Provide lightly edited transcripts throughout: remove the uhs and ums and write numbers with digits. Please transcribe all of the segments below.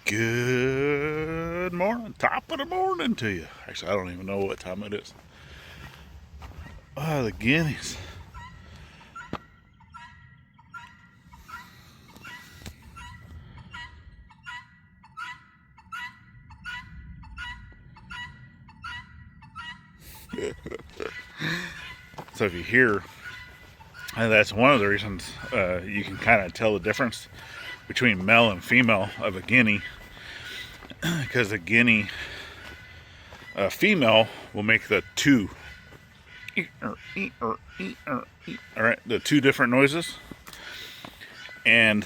Good morning, top of the morning to you. Actually, I don't even know what time it is. Oh, the Guineas. So if you hear, and that's one of the reasons you can kind of tell the difference between male and female of a Guinea, because the Guinea female will make the two, all right, the two different noises, and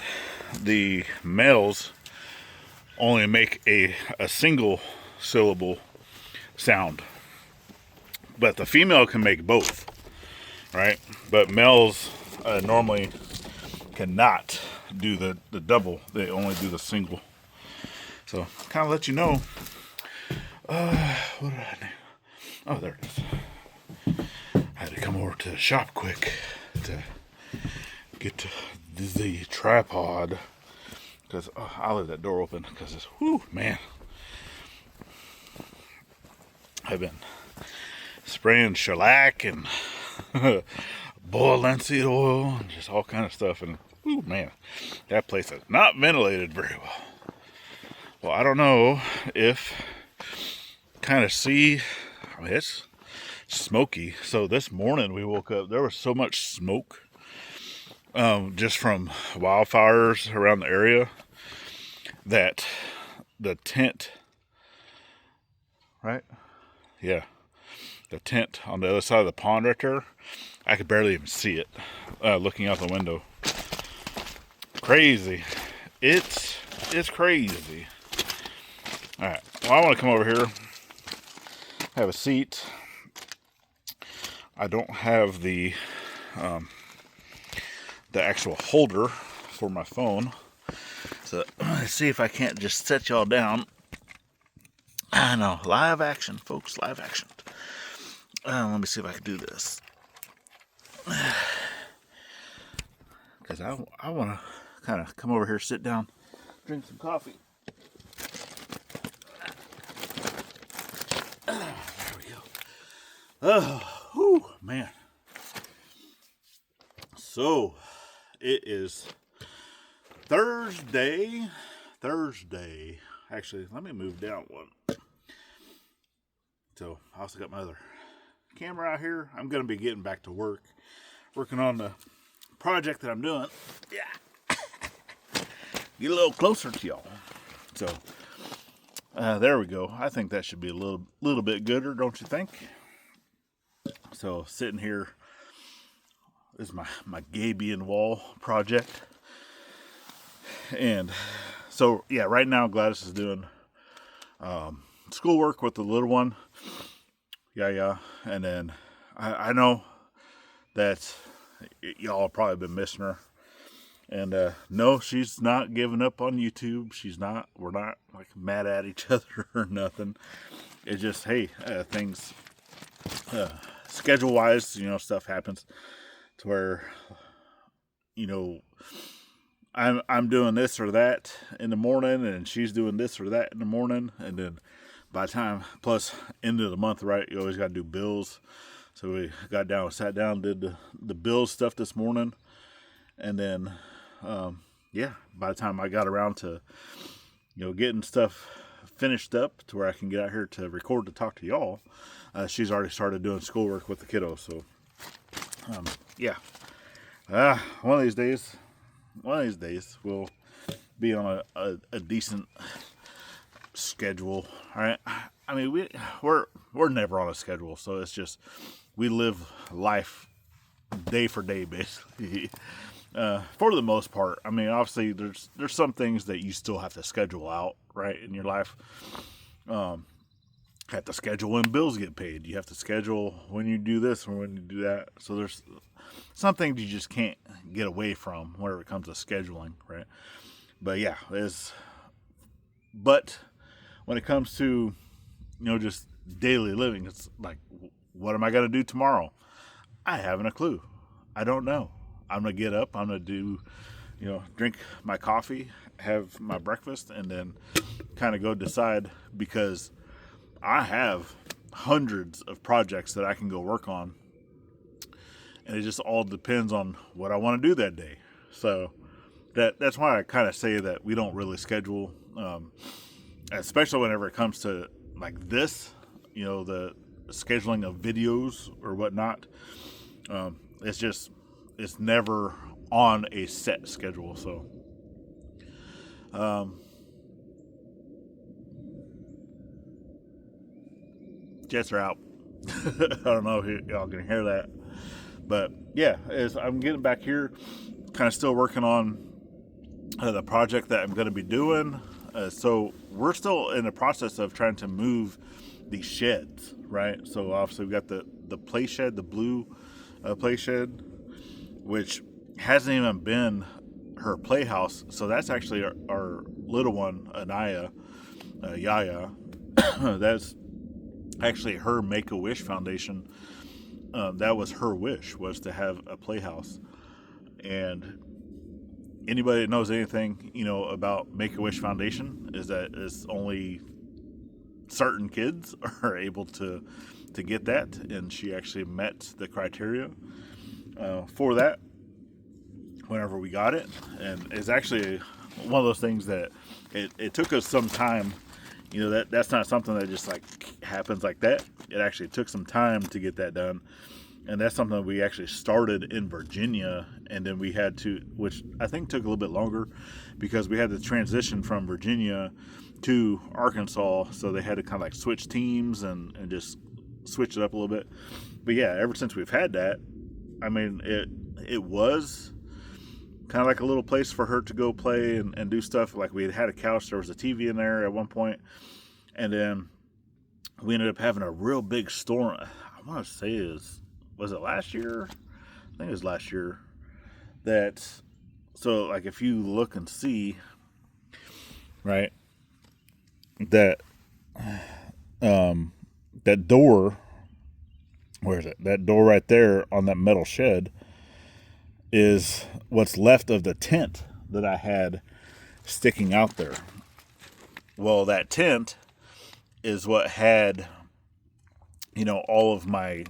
the males only make a single syllable sound. But the female can make both, right? But males normally cannot do the double. They only do the single. So kind of let you know. What did I do? Oh, there it is. I had to come over to the shop quick to get to the tripod, because I'll leave that door open because it's, whoo, man. I've been spraying shellac and boiled linseed oil and just all kind of stuff, and whoo, man, that place is not ventilated very well. Well, I don't know if kind of see, I mean, it's smoky. So this morning we woke up, there was so much smoke just from wildfires around the area that the tent, right? Yeah. The tent on the other side of the pond right there, I could barely even see it looking out the window. Crazy. It's crazy. All right. Well, I want to come over here, have a seat. I don't have the actual holder for my phone, so let's see if I can't just set y'all down. I know, live action, folks, live action. Let me see if I can do this, because I want to kind of come over here, sit down, drink some coffee. There we go. Oh, whew, man. So it is Thursday. Actually, let me move down one. So I also got my other camera out here. I'm going to be getting back to working on the project that I'm doing. Yeah. Get a little closer to y'all. So there we go. I think that should be a little bit gooder, don't you think? So sitting here, this is my Gabion wall project. And so, yeah, right now Gladys is doing schoolwork with the little one, Yaya. And then I know that y'all have probably been missing her. And no, she's not giving up on YouTube. We're not like mad at each other or nothing. It's just, hey, things, schedule-wise, stuff happens to where, I'm doing this or that in the morning, and she's doing this or that in the morning, and then by the time, plus end of the month, right, you always got to do bills. So we sat down, did the bills stuff this morning, and then, by the time I got around to, getting stuff finished up to where I can get out here to record to talk to y'all, she's already started doing schoolwork with the kiddo. So, one of these days we'll be on a decent schedule. All right. I mean, we're never on a schedule, so it's just we live life day for day, basically. For the most part. I mean, obviously there's some things that you still have to schedule out, right, in your life. Have to schedule when bills get paid. You have to schedule when you do this or when you do that. So there's some things you just can't get away from whenever it comes to scheduling, right? But yeah, but when it comes to, just daily living, it's like, what am I going to do tomorrow? I haven't a clue. I don't know. I'm going to get up. I'm going to do, drink my coffee, have my breakfast, and then kind of go decide, because I have hundreds of projects that I can go work on, and it just all depends on what I want to do that day. So that's why I kind of say that we don't really schedule, especially whenever it comes to like this, the scheduling of videos or whatnot. It's never on a set schedule. So, jets are out. I don't know if y'all can hear that, but yeah, as I'm getting back here, kind of still working on the project that I'm going to be doing. So we're still in the process of trying to move these sheds, right? So obviously we got the play shed, the blue play shed, which hasn't even been her playhouse. So that's actually our little one, Annayia, Yaya. That's actually her Make-A-Wish Foundation. That was her wish, was to have a playhouse. And anybody that knows anything, about Make-A-Wish Foundation is that it's only certain kids are able to get that, and she actually met the criteria for that whenever we got it. And it's actually one of those things that it took us some time. That's not something that just like happens like that. It actually took some time to get that done. And that's something that we actually started in Virginia, and then we had to, which I think took a little bit longer, because we had to transition from Virginia to Arkansas, so they had to kind of like switch teams and just switch it up a little bit. But yeah, ever since we've had that, I mean, it was kind of like a little place for her to go play and do stuff. Like we had a couch, there was a TV in there at one point, and then we ended up having a real big storm. I want to say was it last year? I think it was last year. So like if you look and see, right, that that door, where is it? That door right there on that metal shed is what's left of the tent that I had sticking out there. Well, that tent is what had, all of my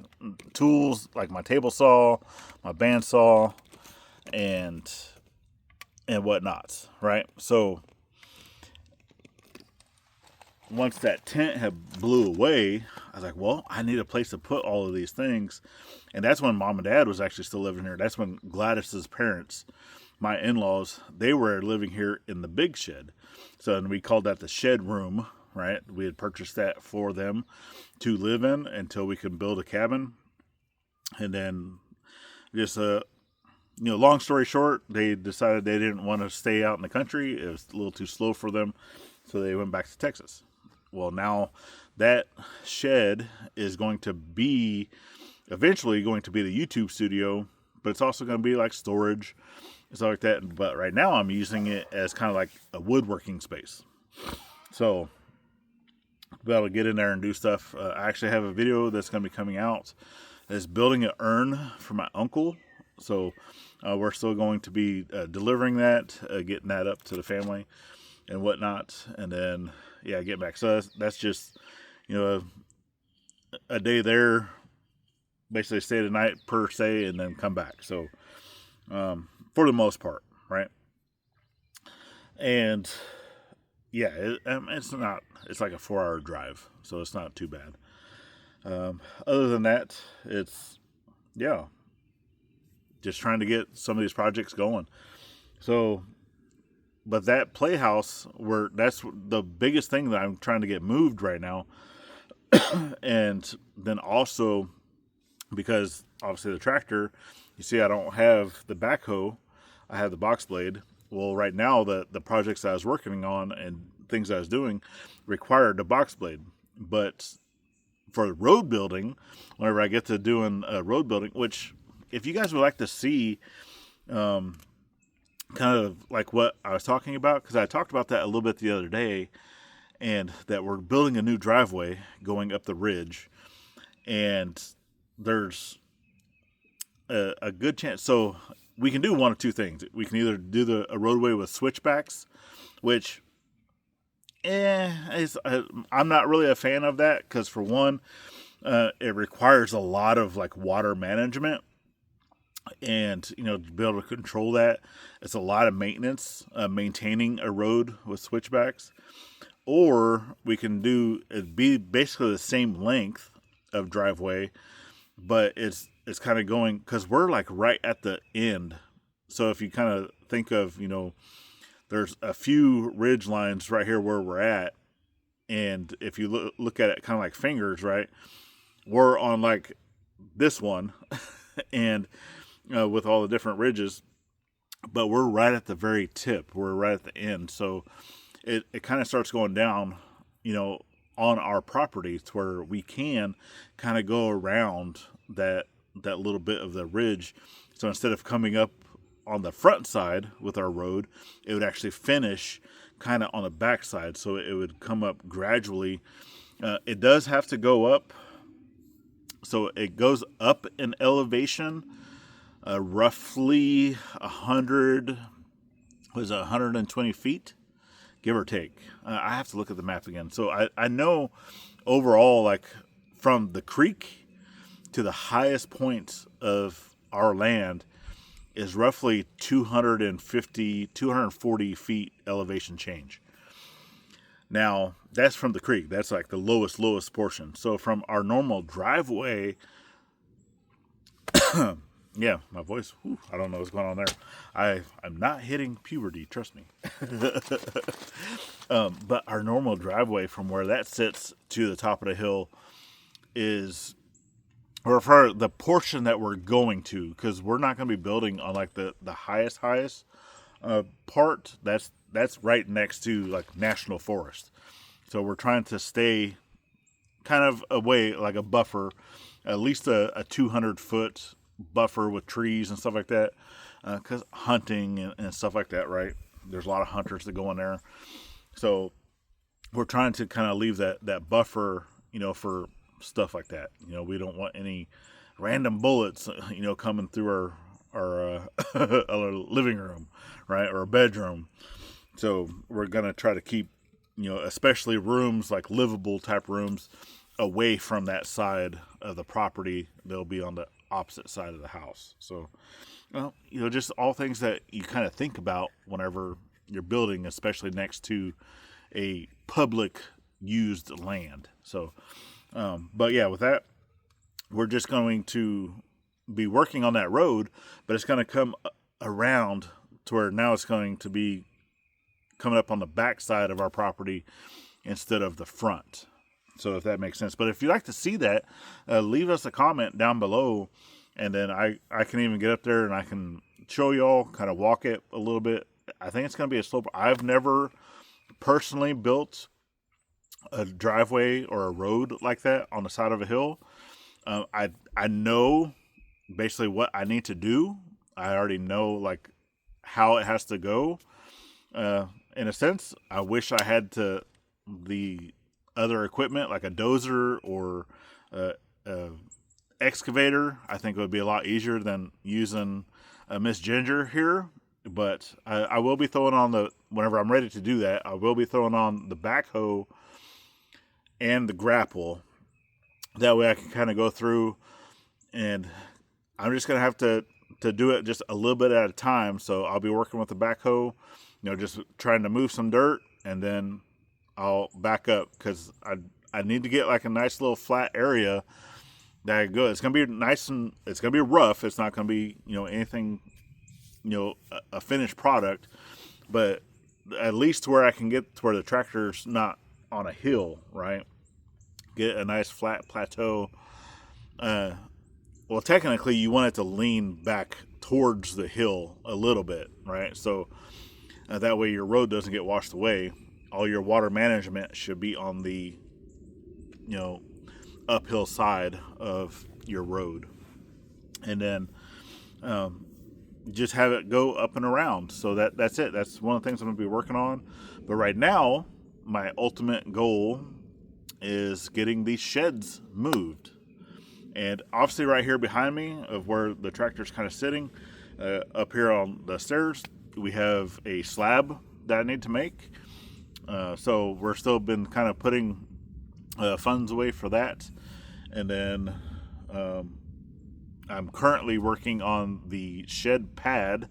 tools, like my table saw, my bandsaw, and whatnot, right? So once that tent had blew away, I was like, well, I need a place to put all of these things. And that's when Mom and Dad was actually still living here. That's when Gladis's parents, my in-laws, they were living here in the big shed. So, and we called that the shed room, right? We had purchased that for them to live in until we could build a cabin. And then just, long story short, they decided they didn't want to stay out in the country. It was a little too slow for them. So they went back to Texas. Well, now that shed is eventually going to be the YouTube studio, but it's also going to be like storage and stuff like that. But right now I'm using it as kind of like a woodworking space. So be able to get in there and do stuff. I actually have a video that's going to be coming out that's building an urn for my uncle. So we're still going to be delivering that, getting that up to the family and whatnot, and then get back. So that's just a day there, basically stay the night per se, and then come back. So for the most part, right? And it's like a 4-hour drive, so it's not too bad. Other than that, it's just trying to get some of these projects going. So, but that playhouse, that's the biggest thing that I'm trying to get moved right now. And then also, because obviously the tractor, you see I don't have the backhoe, I have the box blade. Well, right now the projects that I was working on and things I was doing required the box blade. But for road building, whenever I get to doing road building, which if you guys would like to see kind of like what I was talking about, because I talked about that a little bit the other day, and that we're building a new driveway going up the ridge, and there's a good chance. So we can do one of two things. We can either do a roadway with switchbacks, which I'm not really a fan of that because, for one, it requires a lot of like water management, and to be able to control that, it's a lot of maintenance, maintaining a road with switchbacks. Or we can do it be basically the same length of driveway, but it's kind of going, because we're like right at the end. So if you kind of think of, there's a few ridge lines right here where we're at, and if you look at it kind of like fingers, right, we're on like this one, and with all the different ridges, but we're right at the very tip. We're right at the end, so it kind of starts going down, on our property, to where we can kind of go around that little bit of the ridge. So instead of coming up on the front side with our road, it would actually finish kind of on the back side. So it would come up gradually. It does have to go up. So it goes up in elevation, roughly 120 feet, give or take. I have to look at the map again. So I know overall, like from the creek to the highest point of our land is roughly 240 feet elevation change. Now, that's from the creek. That's like the lowest portion. So from our normal driveway, yeah, my voice, I don't know what's going on there. I'm not hitting puberty, trust me. But our normal driveway from where that sits to the top of the hill is, or for the portion that we're going to, because we're not going to be building on like the highest part. That's right next to like national forest. So we're trying to stay kind of away, like a buffer, at least a 200-foot buffer with trees and stuff like that, because hunting and stuff like that, right? There's a lot of hunters that go in there. So we're trying to kind of leave that buffer, for stuff like that. We don't want any random bullets, coming through our our living room, right, or a bedroom. So we're gonna try to keep, especially rooms like livable type rooms, away from that side of the property. They'll be on the opposite side of the house. So, just all things that you kind of think about whenever you're building, especially next to a public used land. So, but yeah, with that, we're just going to be working on that road, but it's going to come around to where now it's going to be coming up on the back side of our property instead of the front. So if that makes sense. But if you'd like to see that, leave us a comment down below, and then I can even get up there and I can show y'all, kind of walk it a little bit. I think it's going to be a slope. I've never personally built a driveway or a road like that on the side of a hill. I know basically what I need to do. I already know like how it has to go. In a sense, I wish I had the other equipment like a dozer or a excavator. I think it would be a lot easier than using Miss Ginger here. But I will be throwing on whenever I'm ready to do that, I will be throwing on the backhoe and the grapple. That way I can kind of go through, and I'm just going to have to do it just a little bit at a time. So I'll be working with the backhoe, just trying to move some dirt, and then I'll back up because I need to get like a nice little flat area that I go. It's going to be nice and it's going to be rough. It's not going to be, anything, a finished product, but at least to where I can get to where the tractor's not on a hill, right? Get a nice flat plateau. Well, technically you want it to lean back towards the hill a little bit, right? So that way your road doesn't get washed away. All your water management should be on the, uphill side of your road. And then, just have it go up and around. So that's it. That's one of the things I'm going to be working on. But right now, my ultimate goal is getting these sheds moved. And obviously right here behind me of where the tractor's kind of sitting, up here on the stairs, we have a slab that I need to make. So we're still been kind of putting funds away for that. And then I'm currently working on the shed pad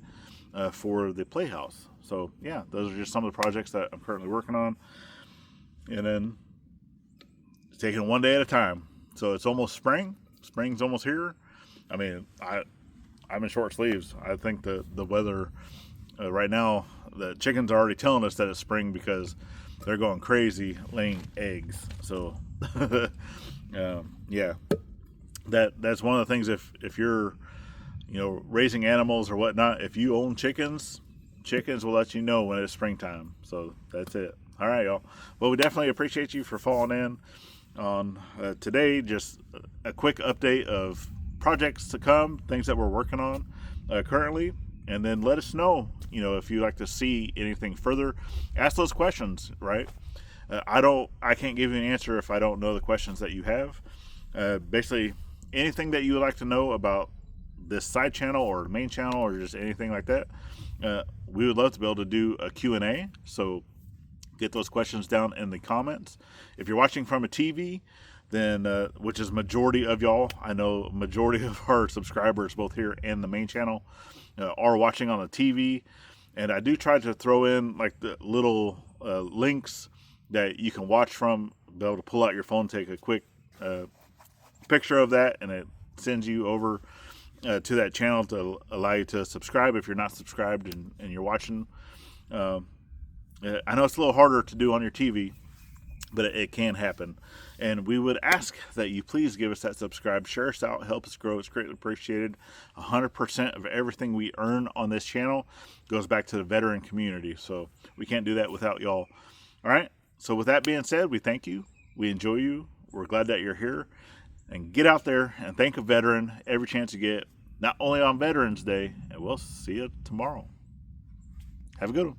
for the Playhouse. So yeah, those are just some of the projects that I'm currently working on. And then taking one day at a time. So it's almost spring. Spring's almost here. I mean, I'm in short sleeves. I think the weather right now, the chickens are already telling us that it's spring because they're going crazy laying eggs. So yeah, that's one of the things. If you're raising animals or whatnot, if you own chickens will let you know when it's springtime. So that's it. All right, y'all. Well, we definitely appreciate you for falling in on today. Just a quick update of projects to come, things that we're working on currently, and then let us know, if you'd like to see anything further. Ask those questions, right? I can't give you an answer if I don't know the questions that you have. Basically, anything that you would like to know about this side channel or the main channel or just anything like that, we would love to be able to do a Q&A. So get those questions down in the comments. If you're watching from a TV, then which is majority of y'all, I know majority of our subscribers both here and the main channel are watching on a TV, and I do try to throw in like the little links that you can watch from, be able to pull out your phone, take a quick picture of that, and it sends you over to that channel to allow you to subscribe if you're not subscribed and you're watching. I know it's a little harder to do on your TV, but it can happen. And we would ask that you please give us that subscribe, share us out, help us grow. It's greatly appreciated. 100% of everything we earn on this channel goes back to the veteran community. So we can't do that without y'all. All right. So with that being said, we thank you. We enjoy you. We're glad that you're here. And get out there and thank a veteran every chance you get, not only on Veterans Day. And we'll see you tomorrow. Have a good one.